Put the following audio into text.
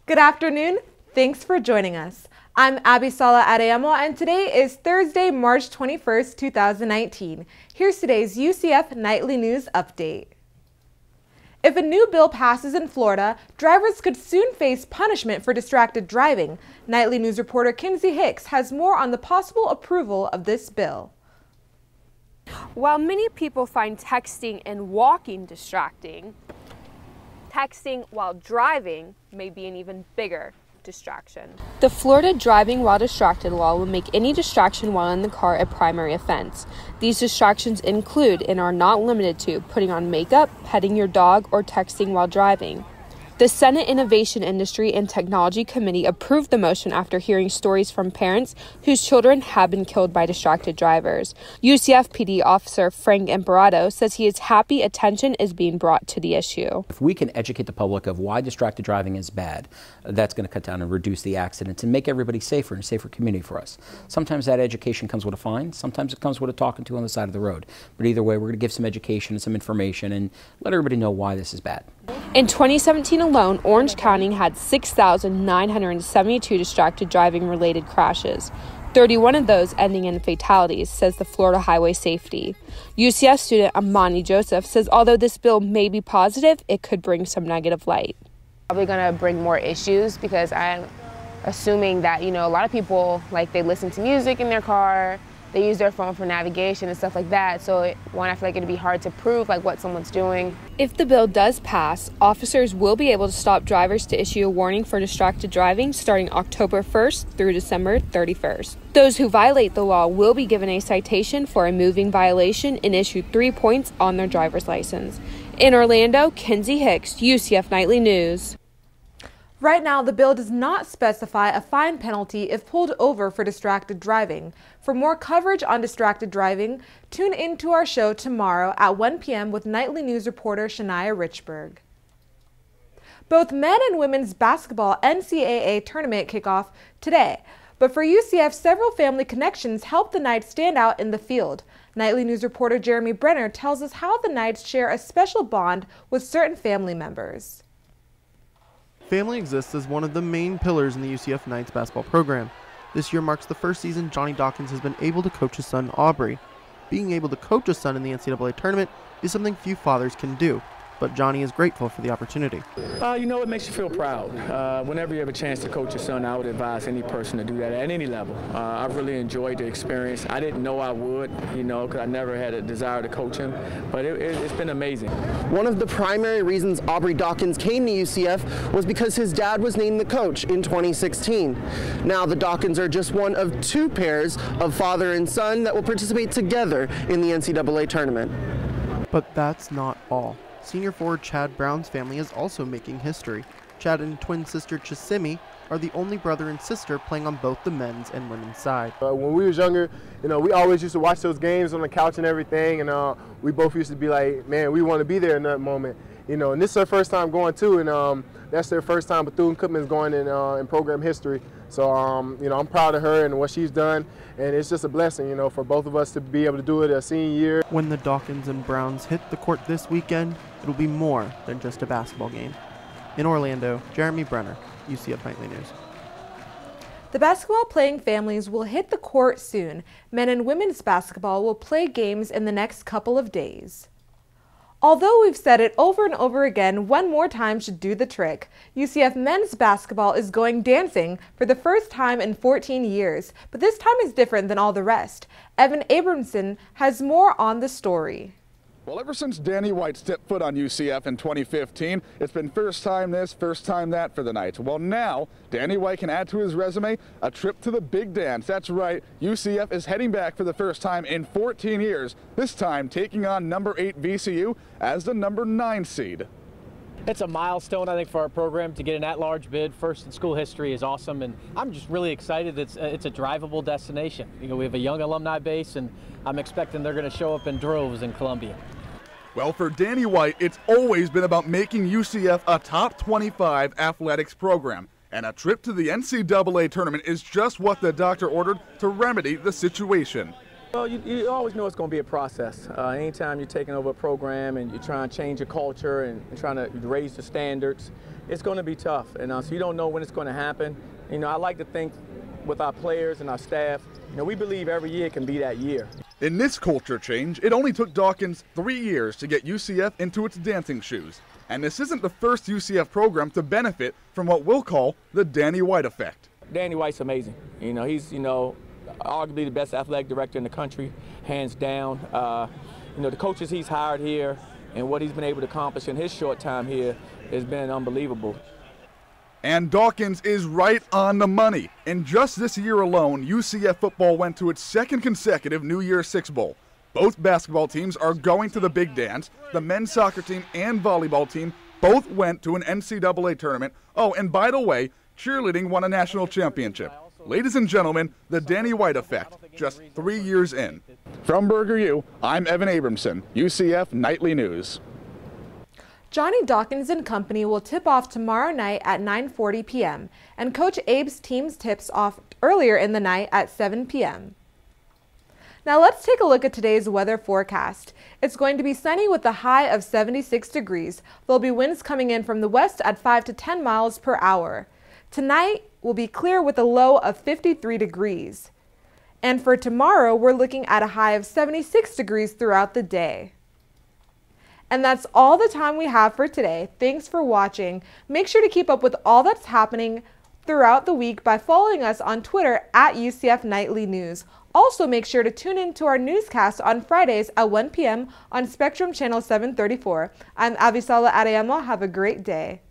Good afternoon. Thanks for joining us. I'm Abisala Adeyemo, and today is Thursday, March 21st, 2019. Here's today's UCF Nightly News Update. If a new bill passes in Florida, drivers could soon face punishment for distracted driving. Nightly News reporter Kinsey Hicks has more on the possible approval of this bill. While many people find texting and walking distracting, texting while driving may be an even bigger distraction. The Florida driving while distracted law will make any distraction while in the car a primary offense. These distractions include and are not limited to putting on makeup, petting your dog, or texting while driving. The Senate Innovation Industry and Technology Committee approved the motion after hearing stories from parents whose children have been killed by distracted drivers. UCF PD officer Frank Imperato says he is happy attention is being brought to the issue. If we can educate the public of why distracted driving is bad, that's going to cut down and reduce the accidents and make everybody safer and a safer community for us. Sometimes that education comes with a fine, sometimes it comes with a talking to on the side of the road. But either way, we're going to give some education and some information and let everybody know why this is bad. In 2017 alone, Orange County had 6,972 distracted driving-related crashes, 31 of those ending in fatalities, says the Florida Highway Safety. UCF student Amani Joseph says although this bill may be positive, it could bring some negative light. Probably going to bring more issues because I'm assuming that, a lot of people, they listen to music in their car, they use their phone for navigation and stuff like that. So I feel like it'd be hard to prove what someone's doing. If the bill does pass, officers will be able to stop drivers to issue a warning for distracted driving starting October 1st through December 31st. Those who violate the law will be given a citation for a moving violation and issued 3 points on their driver's license. In Orlando, Kinsey Hicks, UCF Nightly News. Right now, the bill does not specify a fine penalty if pulled over for distracted driving. For more coverage on distracted driving, tune into our show tomorrow at 1 p.m. with Nightly News reporter Shania Richburg. Both men and women's basketball NCAA Tournament kick off today, but for UCF, several family connections helped the Knights stand out in the field. Nightly News reporter Jeremy Brenner tells us how the Knights share a special bond with certain family members. Family exists as one of the main pillars in the UCF Knights basketball program. This year marks the first season Johnny Dawkins has been able to coach his son Aubrey. Being able to coach a son in the NCAA Tournament is something few fathers can do, but Johnny is grateful for the opportunity. It makes you feel proud. Whenever you have a chance to coach your son, I would advise any person to do that at any level. I've really enjoyed the experience. I didn't know I would, because I never had a desire to coach him, but it's been amazing. One of the primary reasons Aubrey Dawkins came to UCF was because his dad was named the coach in 2016. Now the Dawkins are just one of two pairs of father and son that will participate together in the NCAA Tournament. But that's not all. Senior forward Chad Brown's family is also making history. Chad and twin sister Chisimi are the only brother and sister playing on both the men's and women's side. When we was younger, we always used to watch those games on the couch and everything, and we both used to be like, man, we want to be there in that moment. And this is her first time going too, and that's their first time Bethune-Cookman's going in program history. So, I'm proud of her and what she's done, and it's just a blessing, for both of us to be able to do it a senior year. When the Dawkins and Browns hit the court this weekend, it'll be more than just a basketball game. In Orlando, Jeremy Brenner, UCF Nightly News. The basketball-playing families will hit the court soon. Men and women's basketball will play games in the next couple of days. Although we've said it over and over again, one more time should do the trick. UCF men's basketball is going dancing for the first time in 14 years, but this time is different than all the rest. Evan Abramson has more on the story. Well, ever since Danny White stepped foot on UCF in 2015, it's been first time this, first time that for the Knights. Well, now Danny White can add to his resume a trip to the big dance. That's right, UCF is heading back for the first time in 14 years, this time taking on number 8 VCU as the number 9 seed. It's a milestone, I think, for our program to get an at-large bid. First in school history is awesome, and I'm just really excited. It's a drivable destination. We have a young alumni base, and I'm expecting they're going to show up in droves in Columbia. Well, for Danny White, it's always been about making UCF a top 25 athletics program. And a trip to the NCAA tournament is just what the doctor ordered to remedy the situation. Well, you always know it's going to be a process. Anytime you're taking over a program and you're trying to change your culture and trying to raise the standards, it's going to be tough. And so you don't know when it's going to happen. You know, I like to think with our players and our staff, you know, we believe every year can be that year. In this culture change, it only took Dawkins 3 years to get UCF into its dancing shoes. And this isn't the first UCF program to benefit from what we'll call the Danny White effect. Danny White's amazing. You know, he's, you know, arguably the best athletic director in the country, hands down. You know, the coaches he's hired here and what he's been able to accomplish in his short time here has been unbelievable. And Dawkins is right on the money. In just this year alone, UCF football went to its second consecutive New Year's Six Bowl. Both basketball teams are going to the big dance. The men's soccer team and volleyball team both went to an NCAA tournament. Oh, and by the way, cheerleading won a national championship. Ladies and gentlemen, the Danny White effect, just 3 years in. From Burger U, I'm Evan Abramson, UCF Nightly News. Johnny Dawkins and company will tip off tomorrow night at 9:40 p.m. and Coach Abe's team's tips off earlier in the night at 7 p.m. Now let's take a look at today's weather forecast. It's going to be sunny with a high of 76 degrees. There'll be winds coming in from the west at 5 to 10 miles per hour. Tonight will be clear with a low of 53 degrees. And for tomorrow, we're looking at a high of 76 degrees throughout the day. And that's all the time we have for today. Thanks for watching. Make sure to keep up with all that's happening throughout the week by following us on Twitter at UCF Nightly News. Also, make sure to tune in to our newscast on Fridays at 1 p.m. on Spectrum Channel 734. I'm Avisala Adeyemo. Have a great day.